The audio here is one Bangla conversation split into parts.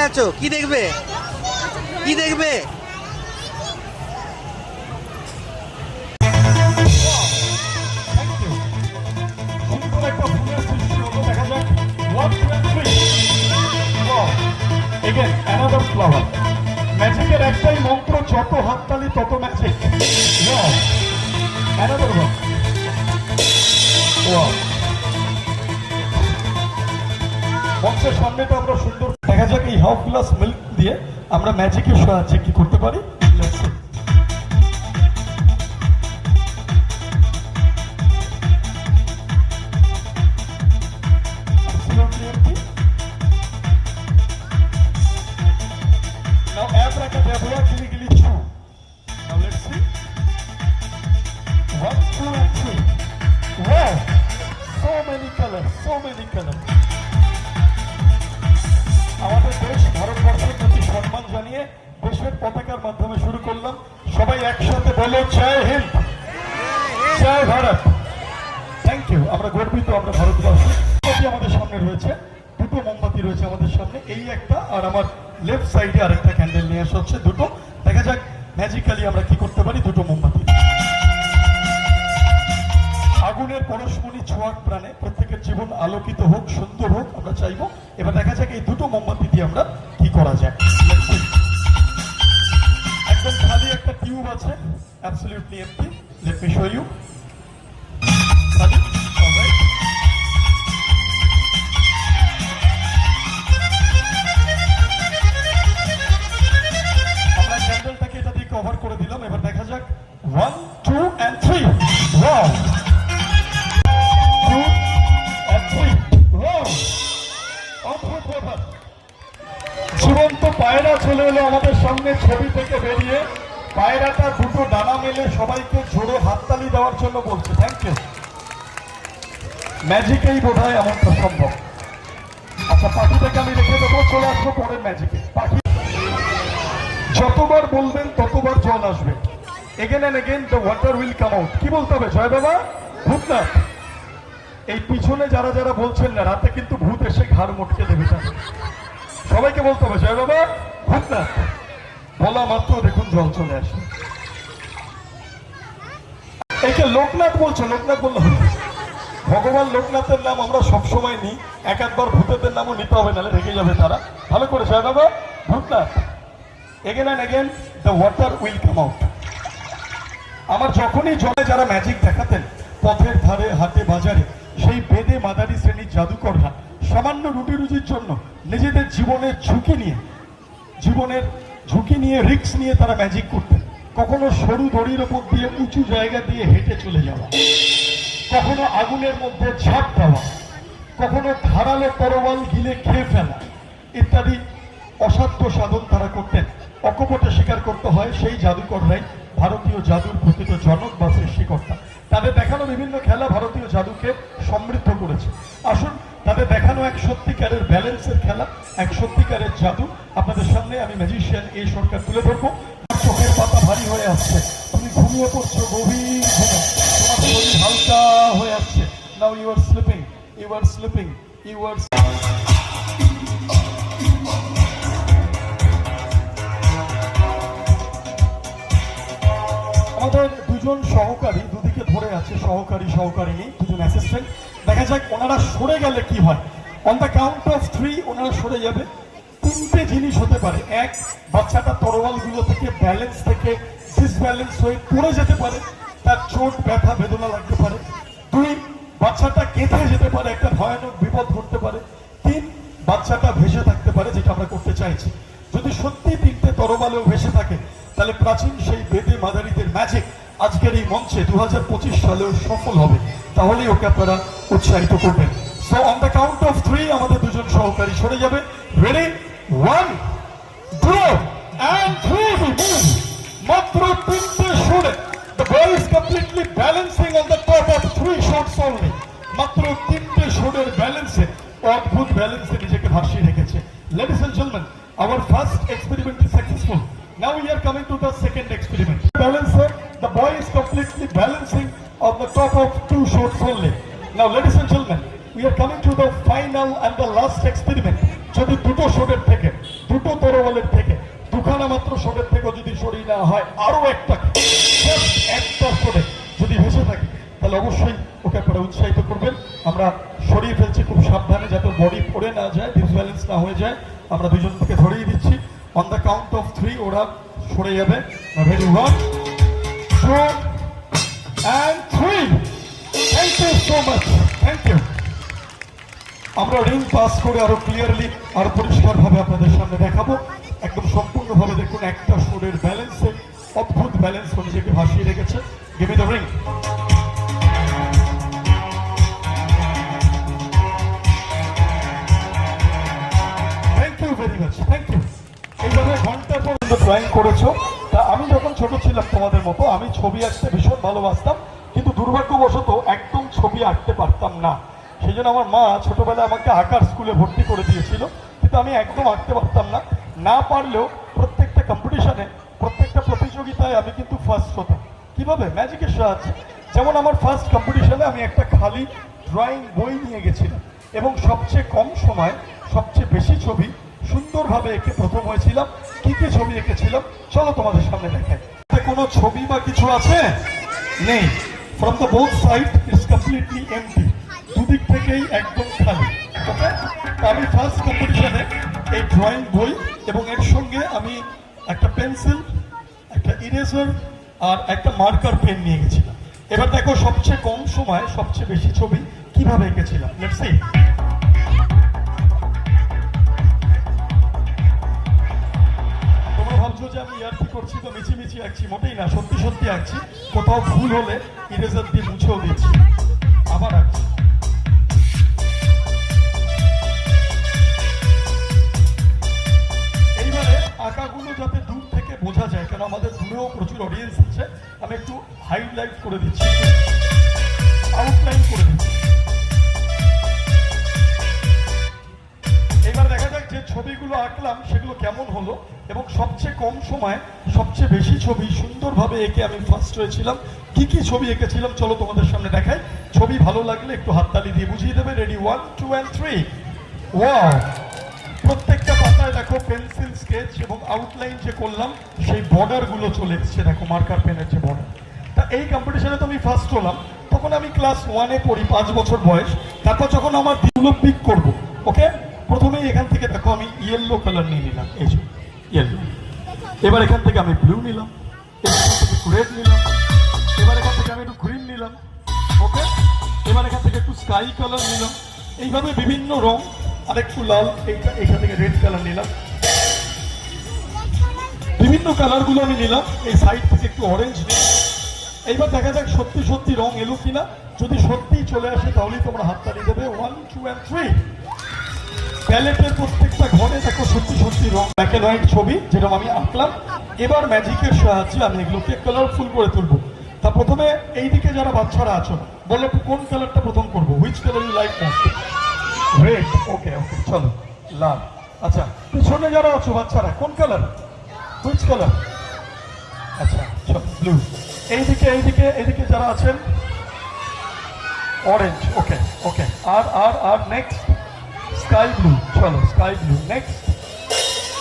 আছো কি দেখবে কি দেখবে? ম্যাজিকের একটাই মন্ত্র, যত হাততালি তত ম্যাজিক। মঞ্চের সামনেটা আমরা সুন্দর দেখা যাক এই হাফ গ্লাস মিল্ক দিয়ে আমরা ম্যাজিকের সাহায্যে কি করতে পারি। Now abracadabra, gilly gilly chew. Now let's see. 1, 2 and 3. Wow! So many colors, so many colors. আমাদের দেশ ভারতবর্ষের প্রতি সম্মান জানিয়ে দেশের পতাকার মাধ্যমে শুরু করলাম। সবাই একসাথে বলো জয় হিন্দ, জয় ভারত। Thank you. আমরা গর্বিত, আমরা ভারতবর্ষী। আমাদের সামনে রয়েছে দুটো মোমবাতি রয়েছে আমাদের সামনে, এই একটা আর আমার লেফট সাইডে আরেকটা ক্যান্ডেল নিয়ে আসা হচ্ছে দুটো। দেখা যাক ম্যাজিক্যালি আমরা কি করতে পারি দুটো মোমবাতি। আগুনের পরশমণি ছোঁয়াক প্রাণে প্রত্যেকের জীবন আলোকিত হোক, সুন্দর হোক আমরা চাইবো। এবার দেখা যাক এই দুটো মোমবাতি দিয়ে আমরা কি করা যায়। একদম খালি একটা টিউব আছে, absolutely empty. Let me show you. খালি, অলরাইট। আমরা ক্যান্ডেলটাকে এটা দিয়ে কভার করে দিলাম। এবার দেখা যাক 1, 2 and 3. ওয়াও! জীবন্ত পায়রা চলে এলো আমাদের সামনে ছবি থেকে বেরিয়ে। পায়রাটা দুটো ডানা মেলে সবাইকে জোরে হাততালি দেওয়ার জন্য বলছে থ্যাংক ইউ। ম্যাজিকেই বোধ হয় এমনটা সম্ভব। আচ্ছা, পাখিটাকে আমি রেখে দেবো, চলে আসবো পরের ম্যাজিকে। পাখি যতবার বলবেন ততবার জল আসবে। Again and again the water will come out. কি বলতে হবে? জয় বাবা ভূতনাথ। এই পিছনে যারা যারা বলছেন না, রাতে কিন্তু ভূত এসে ঘাড় মটকে দেবে। সবাইকে বলতে হবে জয় বাবা ভূতনাথ। বলা মাত্র দেখুন জল চলে আসে। একে লোকনাথ বলছে, লোকনাথ বললো ভগবান লোকনাথের নাম আমরা সবসময় নিই, এক একবার ভূতেদের নামও নিতে হবে, নাহলে রেগে যাবে তারা। ভালো করে জয় Baba Bhootnath. Again and again the water will come out. আমার যখনই জলে যারা ম্যাজিক দেখাতেন পথের ধারে হাটে বাজারে, সেই বেদে মাদারি শ্রেণীর জাদুকররা সামান্য রুটি রুজির জন্য নিজেদের জীবনের ঝুঁকি নিয়ে রিস্ক নিয়ে তারা ম্যাজিক করতেন। কখনো সরু দড়ির ওপর দিয়ে উঁচু জায়গা দিয়ে হেঁটে চলে যাওয়া, কখনো আগুনের মধ্যে ঝাঁপ দেওয়া, কখনো ধারালো তরোয়াল গিলে খেয়ে ফেলা ইত্যাদি অসাধ্য সাধন তারা করতেন। অকপটে স্বীকার করতে হয় সেই জাদুকররাই ভারতীয় জাদুর প্রকৃত জনক বা সৃষ্টিকর্তা। তাদের দেখানো বিভিন্ন খেলা ভারতীয় জাদুকে সমৃদ্ধ করেছে। আসুন তাদের দেখানো এক সত্যিকারের ব্যালেন্সের খেলা, এক সত্যিকারের জাদু আপনাদের সামনে আমি ম্যাজিশিয়ান এ সরকার তুলে ধরবো। চোখের পাতা ভারী হয়ে আসছে, তুমি ঘুমিয়ে পড়ছো গভীর ঘুমে, তোমার শরীর হালকা হয়ে আসছে। Now you are sleeping, you are sleeping, you are. আমাদের দুজন সহকারী দুদিকে ধরে আছে, সহকারিনী দুজন অ্যাসিস্ট্যান্ট। দেখা যাক ওনারা সরে গেলে কি হয়। অন দ্য কাউন্ট অফ 3 ওনারা সরে যাবে। তিনটে জিনিস হতে পারে। এক, বাচ্চাটা তরোয়ালগুলো থেকে ব্যালেন্স থেকে ডিসব্যালেন্স হয়ে পড়ে যেতে পারে, তার চোট ব্যথা বেদনা লাগতে পারে। 2, বাচ্চাটা কেঁদে যেতে পারে, একটা ভয়ানক বিপদ ঘটতে পারে। 3, বাচ্চাটা ভেসে থাকতে পারে, যেটা আমরা করতে চাইছি। যদি সত্যি তিনটে তরোয়ালেও ভেসে থাকে তাহলে প্রাচীন সেই বেদে মাদারিদের ম্যাজিক আজকের এই মঞ্চে 2025 সালেও সফল হবে। তাহলেই ওকে আপনারা উৎসাহিত করবেন। So on the count of 3 আমাদের দুজন সহকারী সরে যাবে। রেডি? 1, 2 and 3 মাত্র তিনটে সরে। The boy is completely balancing on the top of 3 shots only. মাত্র তিনটে সরের ব্যালেন্সে, অদ্ভুত ব্যালেন্সে নিজেকে ভাসিয়ে রেখেছে। Ladies and gentlemen, our first experiment is successful. Now we are coming to the second experiment. Balancer, the boy is completely balancing on the top of 2 shots only. Now ladies and gentlemen, we are coming to the final and the last experiment. যদি দুটো শটের থেকে ওভালের থেকে দুখানা মাত্র শটের থেকে যদি সরিয়ে নেওয়া হয়, আরো একটা just একটা শটে যদি ভেসে থাকে, তাহলে অবশ্যই ওকে আপনারা উৎসাহিত করবেন। আমরা সরিয়ে ফেলছি খুব সাবধানে, যাতে বডি পড়ে না যায়, ডিসব্যালেন্স না হয়ে যায়। আমরা দুজনকে ধরিয়ে দিচ্ছি। অন দ্য কাউন্ট অফ 3 ওরা সরে যাবে। Ready, 1 2 and 3. Thank you so much, thank you. আমরা রিং পাস করে আরো ক্লিয়ারলি, আরো পরিষ্কারভাবে আপনাদের সামনে দেখাবো। একদম সম্পূর্ণভাবে দেখুন, একটা শোরের ব্যালেন্সে অদ্ভুত ব্যালেন্স নিজেকে ভাসিয়ে রেখেছে। Give me the ring. Thank you very much, thank you. এইভাবে ঘন্টার পর ড্রয়িং করেছো। তা আমি যখন ছোট ছিলাম তোমাদের মতো, আমি ছবি আঁকতে ভীষণ ভালোবাসতাম, কিন্তু দুর্ভাগ্যবশত একদম ছবি আঁকতে পারতাম না। সেই জন্য আমার মা ছোটবেলায় আমাকে আঁকার স্কুলে ভর্তি করে দিয়েছিল, কিন্তু আমি একদম আঁকতে পারতাম না। না পারলেও প্রত্যেকটা কম্পিটিশনে, প্রত্যেকটা প্রতিযোগিতায় আমি কিন্তু ফার্স্ট হতাম। কিভাবে? ম্যাজিকের সাহায্যে। যেমন আমার ফার্স্ট কম্পিটিশনে আমি একটা খালি ড্রয়িং বই নিয়ে গেছিলাম, এবং সবচেয়ে কম সময় সবচেয়ে বেশি ছবি সুন্দরভাবে এঁকে প্রথম হয়েছিলাম। কি কি ছবি এঁকেছিলাম চলো তোমাদের সামনে দেখাই। কোনো ছবি বা কিছু আছে? নেই। From the both side it's completely empty, দুদিক থেকেই একদম খালি। ওকে, আমি ফার্স্ট কম্পিটিশনে এই ড্রয়িং বই এবং এর সঙ্গে আমি একটা পেন্সিল, একটা ইরেজার আর একটা মার্কার পেন নিয়ে গেছিলাম। এবার দেখো সবচেয়ে কম সময় সবচেয়ে বেশি ছবি কিভাবে এঁকেছিলাম। Let's see. তোমরা ভাবছো যে আমি ইয়ার্কি করছি তো মিছিমিছি আঁকছি, মোটেই না, সত্যি সত্যি আঁকছি। কোথাও ভুল হলে ইরেজার দিয়ে মুছেও দিচ্ছি, আবার আঁকছি। আঁকাগুলো যাতে দূর থেকে বোঝা যায়, কারণ আমাদের দূরেও প্রচুর অডিয়েন্স আছে, আমি একটু হাইলাইট করে দিচ্ছি, আউটলাইন করে দিচ্ছি। এবার দেখা যাক যে ছবিগুলো আঁকলাম সেগুলো কেমন হলো, এবং সবচেয়ে কম সময় সবচেয়ে বেশি ছবি সুন্দরভাবে এঁকে আমি ফার্স্ট হয়েছিলাম। কি কি ছবি এঁকেছিলাম চলো তোমাদের সামনে দেখাই। ছবি ভালো লাগলে একটু হাততালি দিয়ে বুঝিয়ে দেবে। Ready, 1 2 and 3। ওয়াও, প্রত্যেকটা পাতায় দেখো পেন্সিল স্কেচ এবং আউটলাইন যে করলাম সেই বর্ডার গুলো চলে এসছে, দেখো মার্কার পেনের যে বর্ডার। তা এই কম্পিটিশনে তো আমি ফার্স্ট হলাম, তখন আমি ক্লাস 1-এ পড়ি, 5 বছর বয়স। তারপর যখন আমার দিগুলো পিক করবো, ওকে, প্রথমেই এখান থেকে দেখো আমি ইয়েলো কালার নিয়ে নিলাম, এই যে ইয়েলো। এবার এখান থেকে আমি ব্লু নিলাম, এখান থেকে একটু রেড নিলাম, এবার এখান থেকে আমি একটু গ্রিন নিলাম, ওকে। এবার এখান থেকে একটু স্কাই কালার নিলাম, এইভাবে বিভিন্ন রং, আরেকটু লাল, এখান থেকে রেড কালার নিলাম, বিভিন্ন কালারগুলো আমি নিলাম। এই সাইড থেকে একটু অরেঞ্জ নিলাম। এইবার দেখা যাক সত্যি সত্যি রং এলো কিনা। যদি সত্যিই চলে আসে তাহলেই তোমরা হাততালি দেবে। 1 2 and 3। প্যালেটের প্রত্যেকটা ঘরে দেখো সত্যি সত্যি রং, ব্ল্যাক এন্ড হোয়াইট ছবি যেরকম আমি আঁকলাম। এবার ম্যাজিকের সাহায্যে আমি এগুলোকে কালারফুল করে তুলবো। তা প্রথমে এইদিকে যারা বাচ্চারা আছো, বলো কোন কালারটা প্রথম করবো? Which colour you like most? Red, okay okay, চলো লাল। আচ্ছা, পিছনে যারা আছো বাচ্চারা, কোন কালার? Which colour? আচ্ছা চলো ব্লু। এইদিকে এইদিকে এইদিকে যারা আছেন অরেঞ্জ, ওকে ওকে। আর আর আর নেক্সট স্কাই ব্লু, চলো স্কাই ব্লু। নেক্সট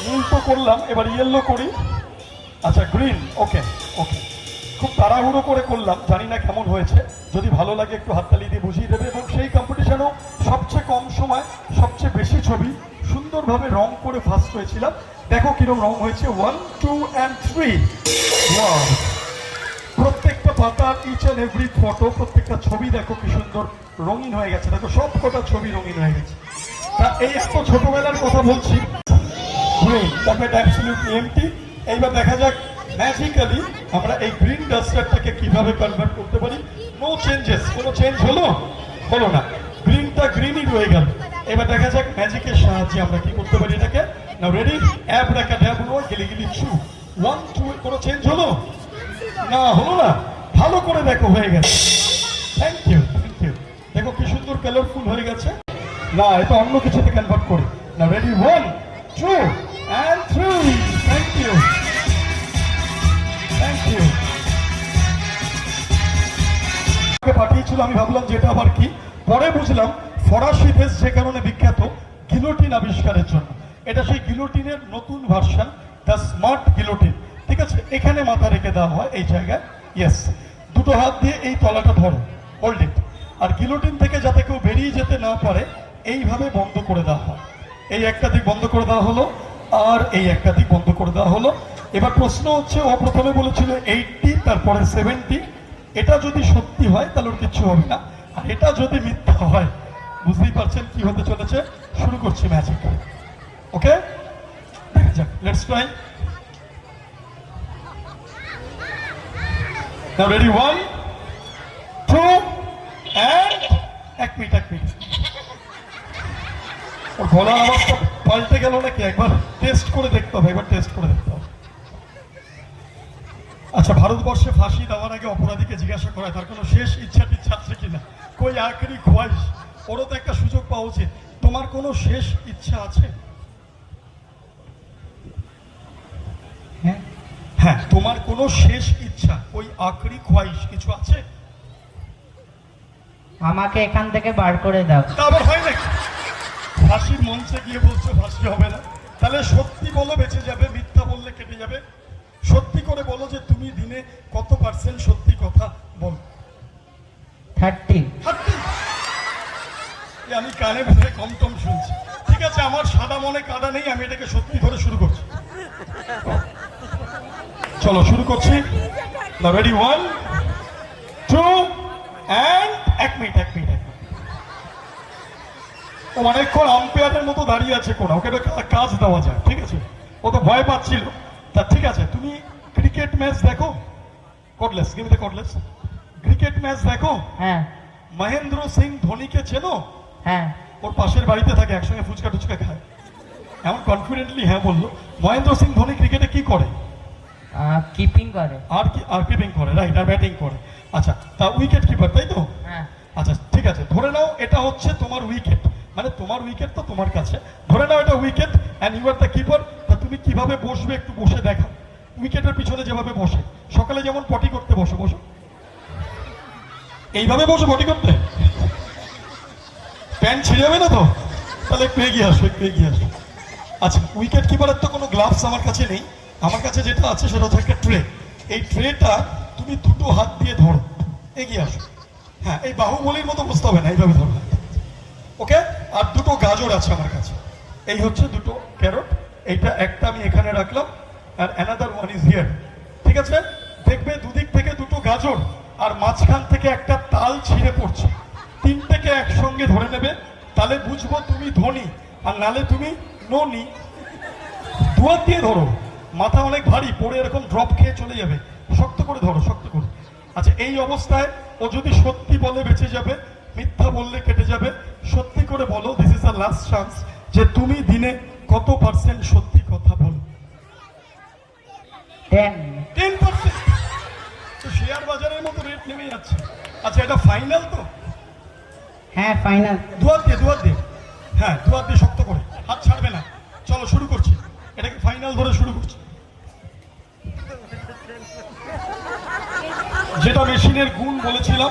নীল তো করলাম, এবার ইয়েলো করি। আচ্ছা গ্রিন, ওকে ওকে। খুব তাড়াহুড়ো করে করলাম, জানি না কেমন হয়েছে। যদি ভালো লাগে একটু হাততালি দিয়ে বুঝিয়ে দেবে। এবং সেই কম্পিটিশনেও সবচেয়ে কম সময় সবচেয়ে বেশি ছবি সুন্দরভাবে রং করে ফার্স্ট হয়েছিলাম। দেখো কিরকম রং হয়েছে, 1 2 and 3। ওয়াও, প্রত্যেকটা পাতার ইচ অ্যান্ড এভরি ফটো, প্রত্যেকটা ছবি দেখো কি সুন্দর রঙিন হয়ে গেছে। দেখো সব কটা ছবি রঙিন হয়ে গেছে। তা এই এত ছোটবেলার কথা বলছি, গ্রিন, দেখো এটা অ্যাবসলিউটলি এমটি। এইবার দেখা যাক ম্যাজিক্যালি আমরা এই গ্রিন ডাস্টারটাকে কিভাবে কনভার্ট করতে পারি। নো চেঞ্জেস, কোনো চেঞ্জ হলো হলো না, গ্রিনটা গ্রিনই রয়ে গেল। এবার দেখা যাক ম্যাজিকের সাহায্যে আমরা কি করতে পারি এটাকে। নাও রেডি, অ্যাব্রাকাডাবরা, গিলিগিলি ছু। 1 2, কোনো চেঞ্জ হলো না? হলো না? ভালো করে দেখো, হয়ে গেছে। Thank you thank you. দেখো কি সুন্দর কালারফুল হয়ে গেছে। না, এটা অন্য কিছুতে কনভার্ট করি। Now ready, 1 2 and 3। Thank you thank you. পাঠিয়েছিল, আমি ভাবলাম যে এটা আবার কি, পরে বুঝলাম ফরাসি দেশ যে কারণে বিখ্যাত গিলোটিন আবিষ্কারের জন্য। এটা সেই গিলোটিনের নতুন ভার্সন, দ্য স্মার্ট গিলোটিন। ঠিক আছে, এখানে মাথা রেখে দেওয়া হয় এই জায়গায়। ইয়েস, দুটো হাত দিয়ে এই তলাটা ধরো, হোল্ড ইট। আর গিলোটিন থেকে যাতে কেউ বেরিয়ে যেতে না পারে এইভাবে বন্ধ করে দেওয়া হয়। এই একটা দিক বন্ধ করে দেওয়া হলো, আর এই একটা দিক বন্ধ করে দেওয়া হলো। এবার প্রশ্ন হচ্ছে, ও প্রথমে বলেছিল 80, তারপরে 70। এটা যদি সত্যি হয় তাহলে ওর কিচ্ছু হবে না, আর এটা যদি মিথ্যা হয় বুঝতেই পারছেন কি হতে চলেছে। শুরু করছি ম্যাজিক। ওকে, দেখা যাক, let's try. Now ready, 1 2 and এক মিনিট। ওর গলার আওয়াজটা পাল্টে গেল নাকি? একবার টেস্ট করে দেখতে হবে, একবার টেস্ট করে দেখতে হবে। আচ্ছা, ভারতবর্ষে ফাঁসি দেওয়ার আগে অপরাধীকে জিজ্ঞাসা করা তার কোনো শেষ ইচ্ছা টিচ্ছা আছে কিনা, কই আখেরি খোয়াইশ। ওরও তো একটা সুযোগ পাওয়া উচিত। তোমার কোনো শেষ ইচ্ছা আছে? হ্যাঁ, তোমার কোনো শেষ ইচ্ছা, ওই আখেরি খোয়াইশ কিছু আছে? আমাকে এখান থেকে বার করে দাও। তা আবার হয় নাকি? ফাঁসির মঞ্চে গিয়ে বলছো ফাঁসি হবে না? তাহলে সত্যি বলো বেঁচে যাবে, মিথ্যা বললে কেটে যাবে। সত্যি করে বলো যে তুমি দিনে কত % সত্যি কথা বলো। 30। আমি কানে ভেতরে কম টম শুনছি। ঠিক আছে, আমার সাদা মনে কাদা নেই, আমি এটাকে সত্যি ধরে শুরু করছি। চলো শুরু করছি। রেডি, 1 2 এন্ড এক মিনিট। ও অনেকক্ষণ আম্পায়ারের মতো দাঁড়িয়ে আছে, কোন ওকে কাজ দেওয়া যায়। ঠিক আছে, ও তো ভয় পাচ্ছিল। তা ঠিক আছে, তুমি ক্রিকেট ম্যাচ দেখো? Cordless, give me the cordless. Cricket match দেখো? হ্যাঁ। মহেন্দ্র সিং ধোনিকে চেনো? হ্যাঁ। ওর পাশের বাড়িতে থাকে, একসঙ্গে ফুচকা টুচকা খায়। এমন কনফিডেন্টলি হ্যাঁ বললো। মহেন্দ্র সিং ধোনি ক্রিকেটে কি করে? কিপিং করে। আর কিপিং করে, রাইট, আর ব্যাটিং করে। আচ্ছা, তা উইকেট কিপার, তাই তো? হ্যাঁ। আচ্ছা ঠিক আছে, ধরে নাও এটা হচ্ছে তোমার উইকেট, মানে তোমার উইকেট তো তোমার কাছে। ধরে নাও এটা wicket and you are the keeper. তা তুমি কিভাবে বসবে একটু বসে দেখাও। উইকেটের পিছনে যেভাবে বসে, সকালে যেমন পটি করতে বসো, এইভাবে বসে পটি করতে। প্যান্ট ছিঁড়ে যাবে না তো? তাহলে একটু এগিয়ে আসো। আচ্ছা, উইকেট কিপারের তো কোনো গ্লাভস আমার কাছে নেই। আমার কাছে যেটা আছে সেটা হচ্ছে একটা ট্রে। এই ট্রেটা তুমি দুটো হাত দিয়ে ধরো, এগিয়ে আসো। হ্যাঁ, এই বাহুবলীর মতো বুঝতে হবে না, এইভাবে ধরো। ওকে, আর দুটো গাজর আছে আমার কাছে। এই হচ্ছে দুটো ক্যারট। এইটা একটা আমি এখানে রাখলাম, আর অ্যানাদার ওয়ান ইজ হিয়ার। ঠিক আছে, দেখবে দুদিক থেকে দুটো গাজর, আর মাঝখান থেকে একটা তাল ছিঁড়ে পড়ছে। তিনটেকে একসঙ্গে ধরে নেবে, তাহলে বুঝবো তুমি ধনী, আর নালে তুমি ননি। দুয়ার দিয়ে ধরো, মাথা অনেক ভারী, পড়ে এরকম ড্রপ খেয়ে চলে যাবে। শক্ত করে ধরো, শক্ত করে। আচ্ছা, এই অবস্থায় ও যদি সত্যি বলে বেঁচে যাবে, মিথ্যা বললে কেটে যাবে। সত্যি করে বলো, this is the last chance, যে তুমি দিনে কত % সত্যি কথা বলো? 10%। তো শেয়ার বাজারের মতো রেট নেমে যাচ্ছে। আচ্ছা, এটা ফাইনাল তো? হ্যাঁ, ফাইনাল। দুয়ার দিয়ে। হ্যাঁ, দুয়ার দিয়ে শক্ত করে, হাত ছাড়বে না। চলো শুরু করছি, এটাকে ফাইনাল ধরে শুরু করছি। যেটা মেশিনের গুণ বলেছিলাম,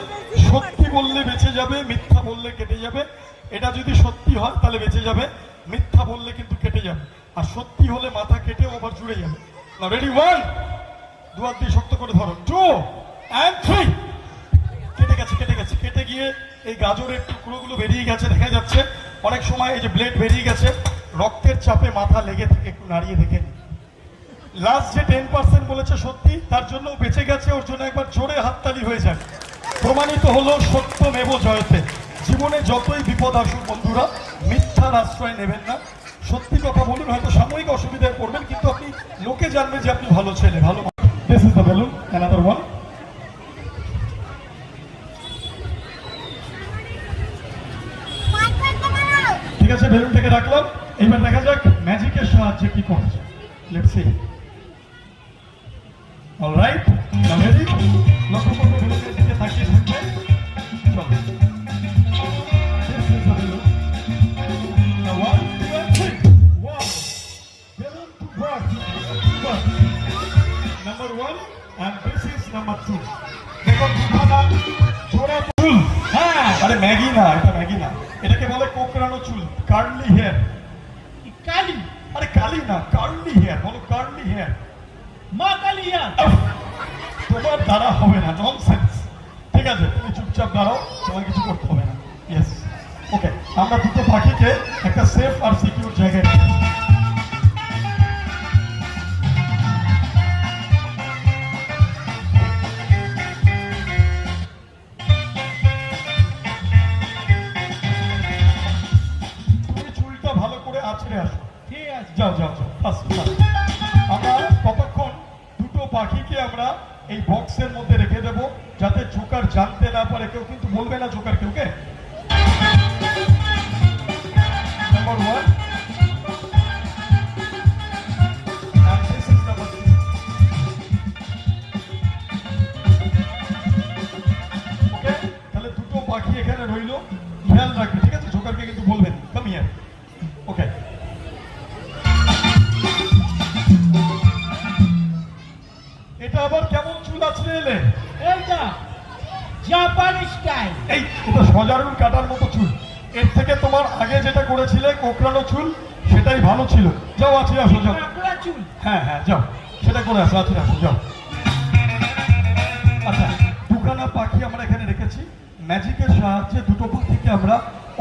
সত্যি বললে বেঁচে যাবে, মিথ্যা বললে কেটে যাবে। এটা যদি সত্যি হয় তাহলে বেঁচে যাবে, মিথ্যা বললে কিন্তু কেটে যাবে। আর সত্যি হলে মাথা কেটে আবার জুড়ে যাবে। না রেডি, 1 দুয়ার দিয়ে শক্ত করে ধরো, 2 and 3। কেটে গিয়ে এই গাজরের টুকরোগুলো বেরিয়ে গেছে, দেখা যাচ্ছে। অনেক সময় এই যে ব্লেড বেরিয়ে গেছে, রক্তের চাপে মাথা লেগে থেকে একটু নাড়িয়ে দেখে নি। লাস্ট যে 10% বলেছে সত্যি, তার জন্য বেঁচে গেছে। ওর জন্য একবার জোরে হাততালি হয়ে যায়। প্রমাণিত হলো সত্যমেব জয়তে। জীবনে যতই বিপদ আসুক বন্ধুরা, মিথ্যার আশ্রয় নেবেন না, সত্যি কথা বলুন। হয়তো সাময়িক অসুবিধায় পড়বেন, কিন্তু আপনি লোকে জানবে যে আপনি ভালো ছেলে, ভালো। This is the balloon, another one. ঠিক আছে, বেলুনটাকে রাখলাম। এবার দেখা যাক ম্যাজিকের সাহায্যে কি করা যায়। Let's see. Alright, now ready. লক্ষ্য করবে বেলুনের দিকে তাকিয়ে থাকবে। চলো, this is the balloon. Now 1 2 and 3। Wow, balloon to burst. Number 1 and this is number 2। দেখো দুখানা জোড়া চুল। হ্যাঁ, আরে ম্যাগি না, এটা ম্যাগি না, এটাকে বলে কোকড়ানো চুল, কার্লি হেয়ার। কালি? আরে কালি না, কার্লি হেয়ার বলো, কার্লি হেয়ার। মা কালিয়া। তোমার দ্বারা হবে না, ননসেন্স। ঠিক আছে, তুমি চুপচাপ দাঁড়াও, তোমার কিছু করতে হবে না। ইয়েস, ওকে। আমরা দুটো পাখিকে একটা সেফ আর সিকিউর জায়গায় রাখি। তুমি চুলটা ভালো করে আছড়ে আসো। ঠিক আছে। যাও যাও যাও, ফাস্ট ফাস্ট। আমরা ততক্ষণ দুটো পাখিকে আমরা এই বক্সের মধ্যে রেখে দেবো, যাতে জোকার জানতে না পারে। কেউ কিন্তু বলবে না জোকার কেউকে। Number 1 and this is number 2. Okay, তাহলে দুটো পাখি এখানে রইলো, খেয়াল রাখবে, ঠিক আছে? জোকারকে কিন্তু বলবেন কাম হিয়ার। ওকে, এটা আবার কেমন চুল আছে এলে? এইটা জাপানি স্টাইল। এই এটা সজারুল কাটার মতো চুল। এর থেকে তোমার আগে যেটা করেছিলে কোকড়ানো চুল, সেটাই ভালো ছিল। যাও আছে আসো, যাও। কাকড়া চুল। হ্যাঁ হ্যাঁ, যাও, সেটা করে আসো, আছে আসো, যাও। আচ্ছা, দুখানা পাখি আমরা এখানে রেখেছি। ম্যাজিকের সাহায্যে দুটো পাখিকে আমরা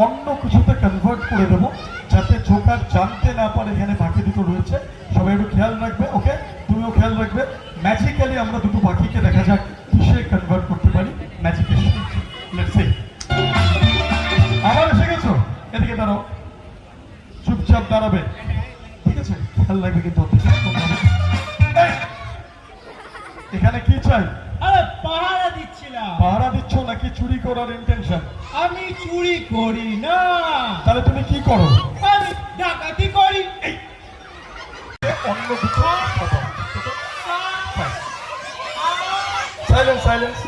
অন্য কিছুতে কনভার্ট করে দেবো, যাতে জোকার জানতে না পারে এখানে পাখি দুটো রয়েছে। সবাই একটু খেয়াল রাখবে, ওকে? তুমিও খেয়াল রাখবে। ম্যাজিক্যালি আমরা দুটো পাখিকে দেখা যাক কিসে কনভার্ট করতে পারি ম্যাজিকের সাহায্যে। Let's see. আবার এসে গেছো? এদিকে দাঁড়াও, চুপচাপ দাঁড়াবে, ঠিক আছে? খেয়াল রাখবে কিন্তু এই, এখানে কি চাই? আরে পাহারা দিচ্ছিলাম। পাহারা দিচ্ছ নাকি চুরি করার ইন্টেনশন? আমি চুরি করি না। তাহলে তুমি কি করো? আমি ডাকাতি করি। এই অন্য দুটো কথা। Silence silence.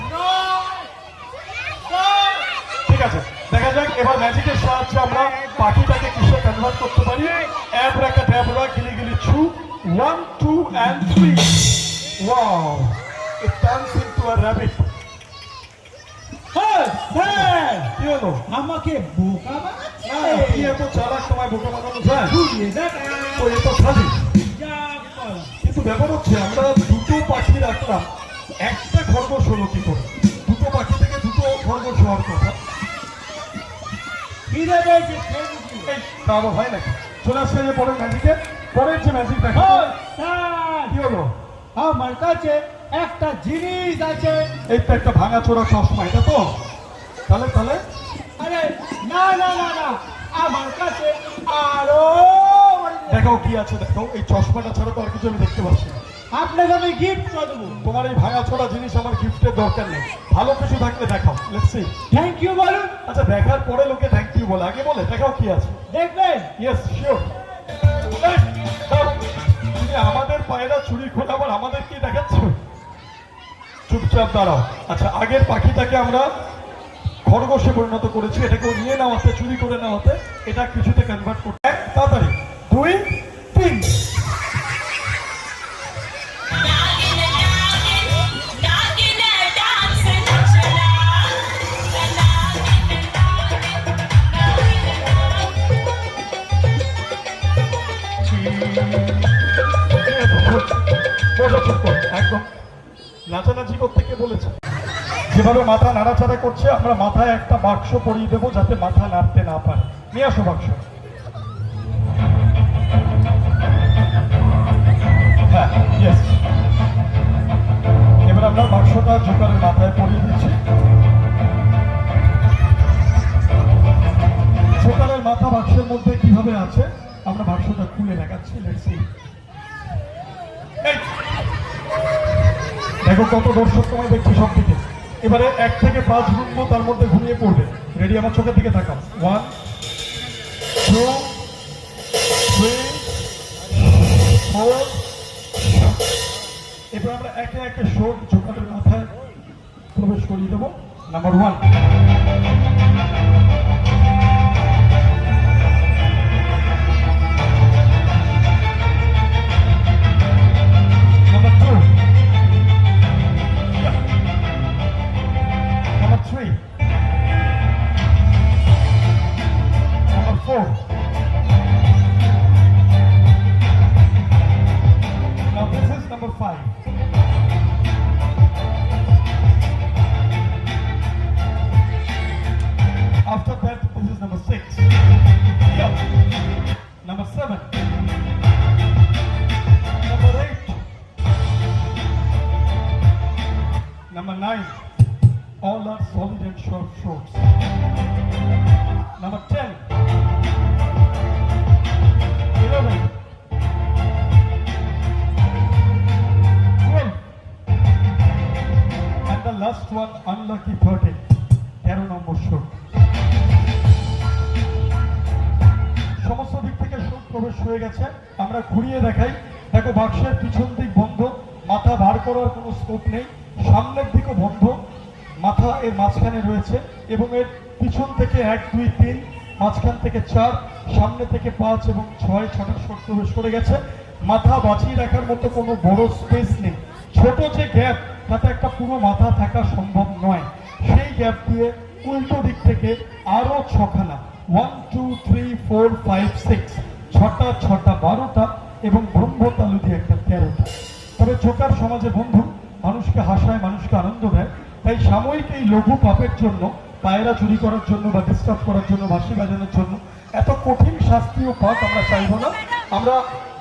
ঠিক আছে, দেখা যাক এবার ম্যাজিকের সাহায্যে আমরা পাখিটাকে কিসে কনভার্ট করতে পারি। অ্যাব্রাকাডাবরা, গিলি গিলি ছু, 1 2 and 3। Wow, it turns into a rabbit. হ্যাঁ স্যার, কি হলো? আমাকে বোকা বানাচ্ছে। না, কি এত চালাক, সময় বোকা বানানো যায়? ঘুরিয়ে দেখ। তো এ তো খালি। যা কর। কিন্তু ব্যাপার হচ্ছে আমরা দুটো পাখি রাখলাম, একটা খরগোশ হলো কি করে? দুটো পাখি থেকে দুটো খরগোশ হওয়ার কথা। খিদে পেয়েছে, খেয়ে নিচ্ছি। এই তা আবার হয় নাকি? চলে আসছে যে পরের ম্যাজিকে। পরের যে ম্যাজিক দেখা, হ্যাঁ স্যার, কি হলো? আমার কাছে একটা জিনিস আছে। এই তো একটা ভাঙা চোরা চশমা, এটা তো? তাহলে তাহলে আরে না না না না, আমার কাছে আরো দেখাও কি আছে, দেখাও। এই চশমাটা ছাড়া তো আর কিছু আমি দেখতে পাচ্ছি না। আপনাকে আমি গিফট করে দেবো। তোমার এই ভাঙা চোরা জিনিস আমার গিফটের দরকার নেই, ভালো কিছু থাকলে দেখাও। Let's see. থ্যাংক ইউ বলুন। আচ্ছা, দেখার পরে লোকে থ্যাংক ইউ বলে, আগে বলে দেখাও কি আছে। দেখবেন? Yes sure. তুমি আমাদের পায়রা চুরি করে আবার আমাদের কি দেখাচ্ছ? চুপচাপ দাঁড়াও। আচ্ছা, আগের পাখিটাকে আমরা খরগোশে পরিণত করেছি, এটাকে নিয়ে নেওয়াতে, চুরি করে নেওয়াতে, এটা কিছুতে কনভার্ট করতে। এক, তাড়াতাড়ি 2 3। একদম নাচানাচি করতে কে বলেছে? যেভাবে মাথা নাড়াচাড়া করছে, আমরা মাথায় একটা বাক্স পরিয়ে দেবো, যাতে মাথা নাড়তে না পারে। নিয়ে আসো বাক্স। হ্যাঁ, ইয়েস। এবার আমরা বাক্সটা জোকারের মাথায় পরিয়ে দিচ্ছি। জোকারের মাথা বাক্সের মধ্যে কিভাবে আছে আমরা বাক্সটা খুলে দেখাচ্ছি। Let's see. দেখো কত দর্শক তোমায় দেখছি সব দিকে। এবারে 1 থেকে 5 গুনবো, তার মধ্যে ঘুমিয়ে পড়বে। রেডি? আমার চোখের দিকে তাকাও। 1 2 3 4। এবার আমরা একে একে শোট জোকারের মাথায় প্রবেশ করিয়ে দেবো। Number 1। Number 9, all are solid and short shorts. Number 10, 11, 12, and the last one, unlucky 13, 13 number short. সমস্ত দিক থেকে শোক প্রবেশ হয়ে গেছে। আমরা ঘুরিয়ে দেখাই, দেখো বাক্সের পিছন দিক বন্ধ, মাথা বার করার কোনো স্কোপ নেই, সামনের দিকও বন্ধ, মাথা এর মাঝখানে রয়েছে এবং এর পিছন থেকে 1, 2, 3, মাঝখান থেকে 4, সামনে থেকে 5 এবং 6, 6টা শোক প্রবেশ করে গেছে। মাথা বাঁচিয়ে রাখার মতো কোনো বড় স্পেস নেই, ছোট যে গ্যাপ তাতে একটা পুরো মাথা থাকা সম্ভব নয়, সেই গ্যাপ দিয়ে উল্টো দিক থেকে আরো 6খানা 1, 2, 3, 4, 5, 6, 6টা 6টা 12টা এবং ব্রহ্মতালু দিয়ে একটা 13টা। তবে জোকার সমাজে বন্ধু মানুষকে হাসায়, মানুষকে আনন্দ দেয়, তাই সাময়িক এই লঘু পাপের জন্য, পায়রা চুরি করার জন্য বা ডিস্টার্ব করার জন্য, বাঁশি বাজানোর জন্য এত কঠিন শাস্তি ও পাপ আমরা চাইব না। আমরা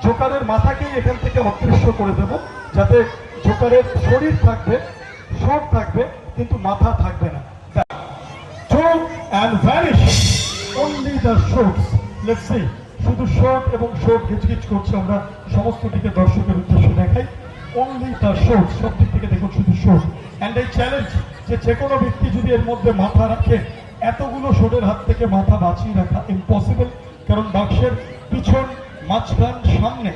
জোকারের মাথাকেই এখান থেকে অদৃশ্য করে দেব, যাতে জোকারের শরীর থাকবে, সব থাকবে, কিন্তু মাথা থাকবে না। Throw and vanish. Only the shorts. Let's see. শুধু শর্ট এবং শর্ট গিজগিজ করছে, আমরা সমস্ত দিকে দর্শকের উদ্দেশ্যে দেখাই। Only the shorts. সব দিক থেকে দেখুন শুধু শর্ট। And I challenge যে কোনো ব্যক্তি যদি এর মধ্যে মাথা রাখে, এতগুলো শর্টের হাত থেকে মাথা বাঁচিয়ে রাখা ইম্পসিবল, কারণ বাক্সের পিছন, মাঝখান, সামনে,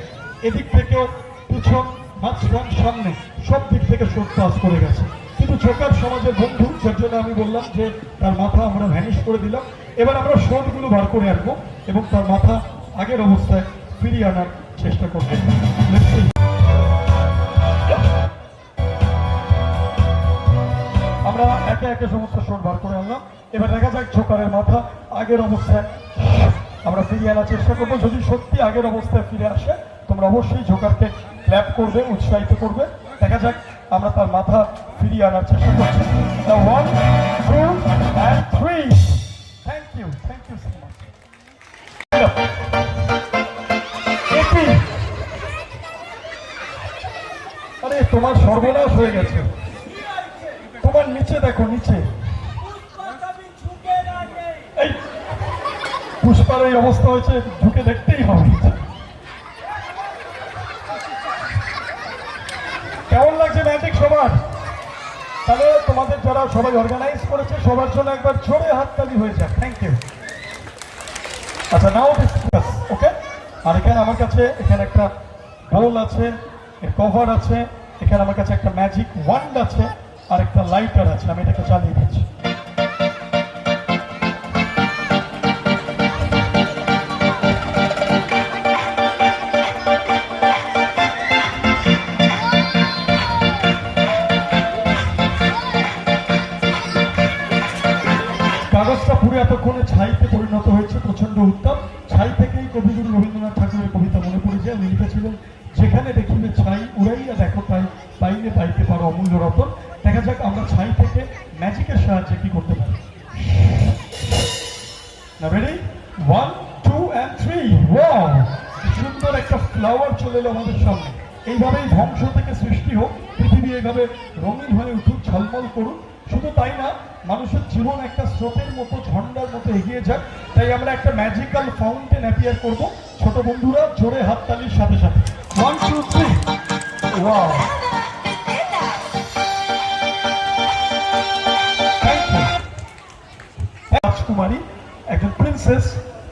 এদিক থেকেও পিছন, মাঝখান, সামনে সব দিক থেকে শর্ট পাস করে গেছে। কিন্তু জোকার সমাজের বন্ধু, যার জন্য আমি বললাম যে তার মাথা আমরা ভ্যানিশ করে দিলাম। এবার আমরা শর্টগুলো বার করে আনবো এবং তার মাথা আগের অবস্থায় ফিরিয়ে আনার চেষ্টা করবো। আমরা একে একে সমস্ত শর্ট বার করে আনলাম। এবার দেখা যাক জোকারের মাথা আগের অবস্থায় আমরা ফিরিয়ে আনার চেষ্টা করবো। যদি সত্যি আগের অবস্থায় ফিরে আসে, তোমরা অবশ্যই জোকারকে ক্ল্যাপ করবে, উৎসাহিত করবে। দেখা যাক আমরা তার মাথা ফিরিয়ে আনার চেষ্টা করছি। 1, 2 and 3. Thank you so much. আরে তোমার সর্বনাশ হয়ে গেছে, তোমার নিচে দেখো, নিচে এই পুষ্পার এই অবস্থা হয়েছে, ঢুকে দেখতেই হবে। কেমন লাগছে ম্যাজিক সবার? তাহলে তোমাদের যারা সবাই অর্গানাইজ করেছে সবার জন্য একবার জোরে হাততালি হয়ে যাক। Thank you. আচ্ছা, নাও ডিসকাস। ওকে, আর এখানে আমার কাছে এখানে একটা বোল আছে, এর কভার আছে, এখানে আমার কাছে একটা ম্যাজিক ওয়ান্ড আছে, আর একটা লাইটার আছে। আমি এটাকে জ্বালিয়ে দিচ্ছি। কাগজটা পুরো এতক্ষণে ছাইতে পরিণত হয়েছে, প্রচন্ড উত্তাপ। ছাই থেকেই কবিগুরু রবীন্দ্রনাথ ঠাকুরের কবিতা মনে পড়ে যায়। উনি লিখেছিলেন, যেখানে দেখিবে ছাই উড়াইয়া দেখো তাই, পাইলে পাইতে পারো অমূল্য রতন। দেখা যাক আমরা ছাই থেকে ম্যাজিকের সাহায্যে কি করতে পারি। রেডি? 1, 2 and 3. ওয়াও, সুন্দর একটা ফ্লাওয়ার চলে এলো আমাদের সামনে। এইভাবেই ধ্বংস থেকে সৃষ্টি হোক, পৃথিবী এইভাবে রঙিন হয়ে উঠুক, ঝলমল করুক। শুধু তাই না, মানুষের জীবন একটা স্রোতের মতো, ঝন্ডার মতো এগিয়ে যাক। তাই আমরা একটা ম্যাজিক্যাল ফাউন্টেন অ্যাপিয়ার করব। ছোট বন্ধুরা জোরে হাততালির সাথে সাথে 1, 2, 3. ওয়াও, রাজকুমারী, একজন প্রিন্সেস,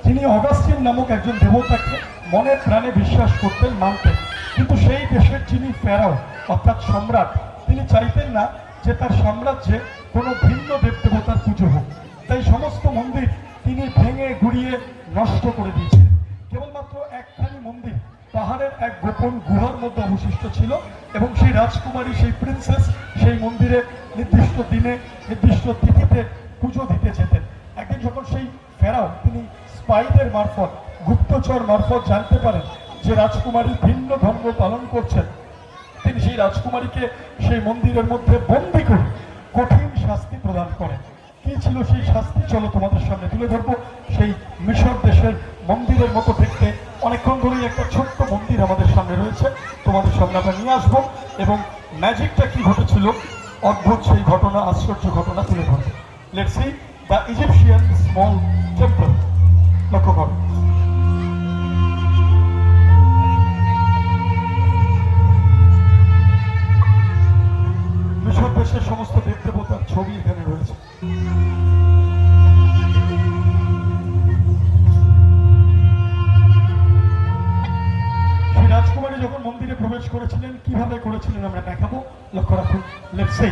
যিনি অগাস্টিন নামক একজন দেবতাকে মনে প্রাণে বিশ্বাস করতেন, মানতেন। কিন্তু সেই দেশের যিনি ফেরাও অর্থাৎ সম্রাট, তিনি চাইতেন না যে তার সাম্রাজ্যে কোনো ভিন্ন দেবদেবতার পুজো হোক। তাই সমস্ত মন্দির তিনি ভেঙে গুড়িয়ে নষ্ট করে দিয়েছিলেন। কেবলমাত্র একখানি মন্দির পাহাড়ের এক গোপন গুহার মধ্যে অবশিষ্ট ছিল এবং সেই রাজকুমারী, সেই প্রিন্সেস সেই মন্দিরে নির্দিষ্ট দিনে, নির্দিষ্ট তিথিতে পুজো দিতে যেতেন। একদিন যখন সেই ফেরাও তিনি স্পাইদের মারফত, গুপ্তচর মারফত জানতে পারেন যে রাজকুমারী ভিন্ন ধর্ম পালন করছেন, তিনি সেই রাজকুমারীকে সেই মন্দিরের মধ্যে বন্দী করে কঠিন শাস্তি প্রদান করেন। কি ছিল সেই শাস্তি, চলো তোমাদের সামনে তুলে ধরবো। সেই মিশর দেশের মন্দিরের মতো দেখতে অনেকক্ষণ ধরেই একটা ছোট্ট মন্দির আমাদের সামনে রয়েছে, তোমাদের সামনে আমরা নিয়ে আসবো এবং ম্যাজিকটা কি ঘটেছিল অদ্ভুত সেই ঘটনা, আশ্চর্য ঘটনা তুলে ধরবে। Let's see the Egyptian small temple. লক্ষ্য করো। মিশর দেশের সমস্ত দেবদেবতার ছবি এখানে রয়েছে। সেই রাজকুমারী যখন মন্দিরে প্রবেশ করেছিলেন, কিভাবে করেছিলেন আমরা দেখাবো, লক্ষ্য রাখুন। Let's see.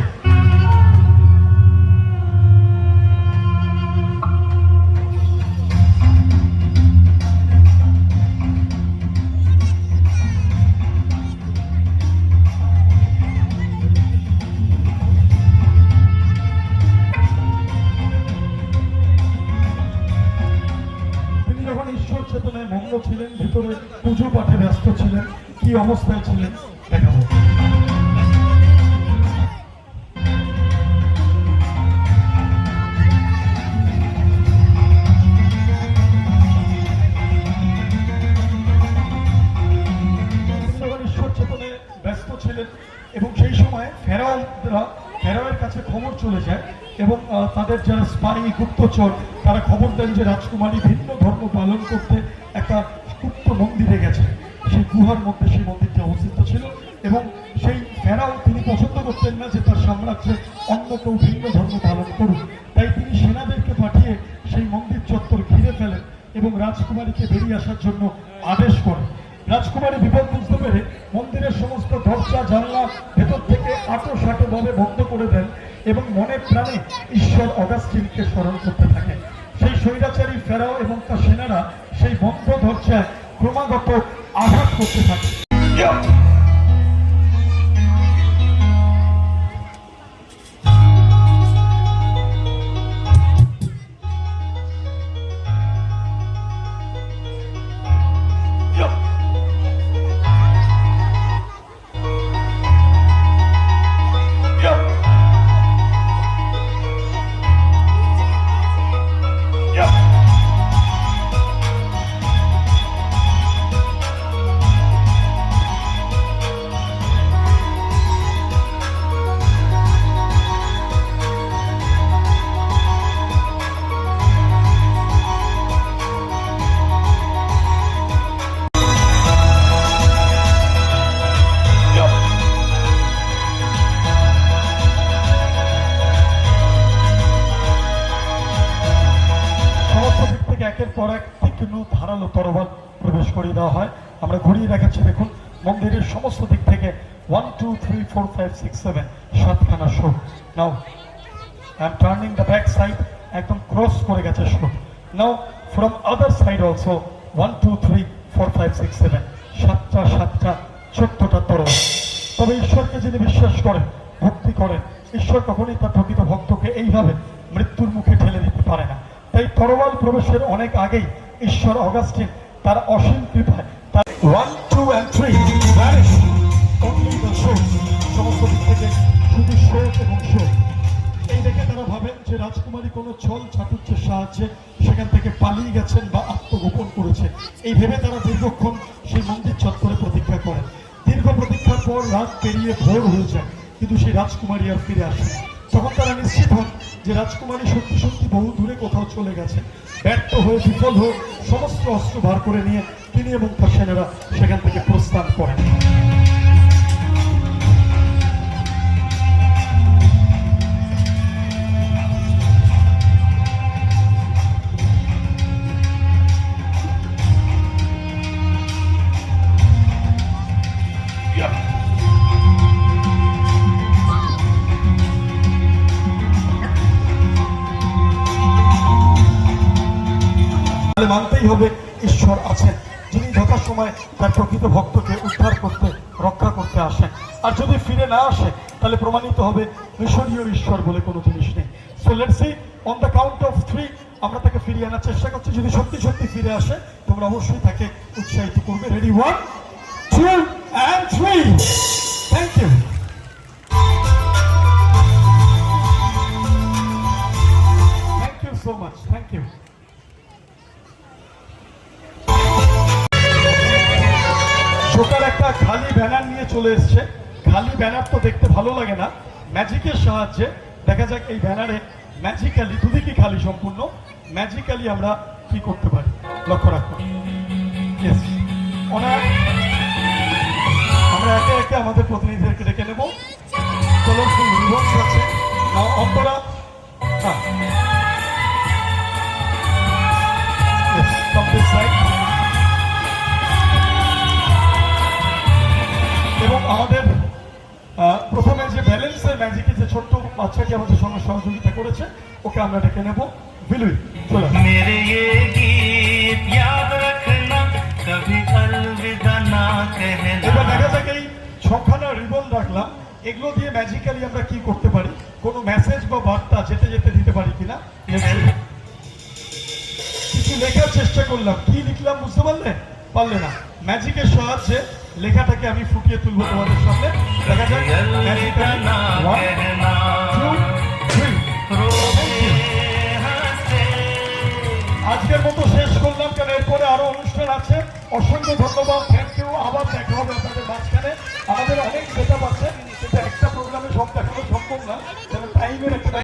ঈশ্বর চেতনায় মগ্ন ছিলেন, ভিতরে পুজো পাঠে ব্যস্ত ছিলেন, কি অবস্থায় ছিলেন দেখাবো। ঈশ্বর চেতনায় ব্যস্ত ছিলেন এবং সেই সময় ফেরাওয়ের কাছে খবর চলে যায় এবং তাদের যারা স্পাই গুপ্তচর তারা খবর দেন যে রাজকুমারী ভিন্ন ধর্ম পালন করতে একটা গুপ্ত মন্দিরে গেছে। সেই গুহার মধ্যে সেই মন্দিরটি অবস্থিত ছিল এবং সেই ফেরাও তিনি পছন্দ করতেন না যে তার সাম্রাজ্যে অন্য কেউ ভিন্ন ধর্ম পালন করুক, তাই তিনি সেনাদেরকে পাঠিয়ে সেই মন্দির চত্বর ঘিরে ফেলেন এবং রাজকুমারীকে বেরিয়ে আসার জন্য আদেশ করেন। রাজকুমারী বিপদ বুঝতে পেরে মন্দিরের সমস্ত দরজা জানলা ভেতর থেকে আঁটো ভাবে বন্ধ করে দেন এবং মনে প্রাণে ঈশ্বর অগাস্টিনকে স্মরণ করতে থাকে। সেই স্বৈরাচারী ফেরাও এবং তার সেনারা সেই বন্ধ দরজায় ক্রমাগত আঘাত করতে থাকে। একের পর এক তীক্ষ্ণ ধারালো তরবাল প্রবেশ করে দেওয়া হয়। আমরা ঘুরিয়ে দেখাচ্ছি, দেখুন মন্দিরের সমস্ত দিক থেকে 1 2 3 4 5 6 7 সাতখানা show. Now I am turning the back side, একদম ক্রস করে গেছে show. Now from other side also 1 2 3 4 5 6 7 সাতটা 14টা তরবাল। তবে ঈশ্বরকে যিনি বিশ্বাস করেন, ভক্তি করেন, ঈশ্বর কখনই তার প্রকৃত ভক্তকে এইভাবে মৃত্যুর মুখে ঠেলে দিতে পারে না। তাই তরবাল প্রবেশের অনেক আগেই ঈশ্বর অগাস্টিন তার অসীম কৃপায় তার 1 2 and 3 vanish only the show, সমস্ত দিক থেকে শুধু শো এবং শো। এই দেখে তারা ভাবেন যে রাজকুমারী কোনো ছল চাতুর্যের সাহায্যে সেখান থেকে পালিয়ে গেছেন বা আত্মগোপন করেছে। এই ভেবে তারা দীর্ঘক্ষণ সেই মন্দির চত্বরে প্রতীক্ষা করেন। দীর্ঘ প্রতীক্ষার পর রাত পেরিয়ে ভোর হয়ে যায়, কিন্তু সেই রাজকুমারী আর ফিরে আসে। তখন তারা নিশ্চিত হন যে রাজকুমারী সত্যি সত্যি বহু দূরে কোথাও চলে গেছে। ব্যর্থ হয়ে বিফল হয়ে সমস্ত অস্ত্র বার করে নিয়ে তিনি এবং তার সেনারা সেখান থেকে প্রস্থান করেন। মানতেই হবে ঈশ্বর আছেন, যিনি যথাসময় তার প্রকৃত ভক্তকে উদ্ধার করতে, রক্ষা করতে আসেন। আর যদি ফিরে না আসে তাহলে প্রমাণিত হবে মিশরীয় ঈশ্বর বলে কোনো জিনিস নেই। So let's see on the count of 3 আমরা তাকে ফিরিয়ে আনার চেষ্টা করছি। যদি সত্যি সত্যি ফিরে আসে তোমরা অবশ্যই তাকে উৎসাহিত করবে। Ready 1 2 and 3। Thank you. Thank you so much, thank you. Joker একটা খালি ব্যানার নিয়ে চলে এসছে। খালি ব্যানার তো দেখতে ভালো লাগে না, ম্যাজিকের সাহায্যে দেখা যাক এই ব্যানারে ম্যাজিক্যালি দুদিকে খালি সম্পূর্ণ ম্যাজিক্যালি আমরা কি করতে পারি লক্ষ্য রাখুন Yes. আমরা একে একে আমাদের প্রতিনিধিদেরকে ডেকে নেব কালারফুল রিবনস আছে অন্তরা হ্যাঁ Yes, from this side. এবং আমাদের প্রথমে যে ব্যালেন্সের ম্যাজিকে যে ছোট্ট বাচ্চাটি আমাদের সঙ্গে সহযোগিতা করেছে ওকে আমরা ডেকে নেব বিলুই চলে আসুন। मेरे ये गीत याद रखना कभी अलविदा ना এবার कहना দেখা যাক এই ছখানা রিবন রাখলাম এগুলো দিয়ে ম্যাজিক্যালি আমরা কি করতে পারি কোনো মেসেজ বা বার্তা যেতে যেতে দিতে পারি কিনা কিছু লেখার চেষ্টা করলাম কি লিখলাম বুঝতে পারলে না ম্যাজিকের সাহায্যে লেখাটাকে আমি ফুটিয়ে তুলবো তোমাদের সামনে দেখা যাক अलविदा ना कहना আজকের মতো শেষ করলাম কারণ এরপরে আরো অনুষ্ঠান আছে অসংখ্য ধন্যবাদ থ্যাংক ইউ আবার দেখা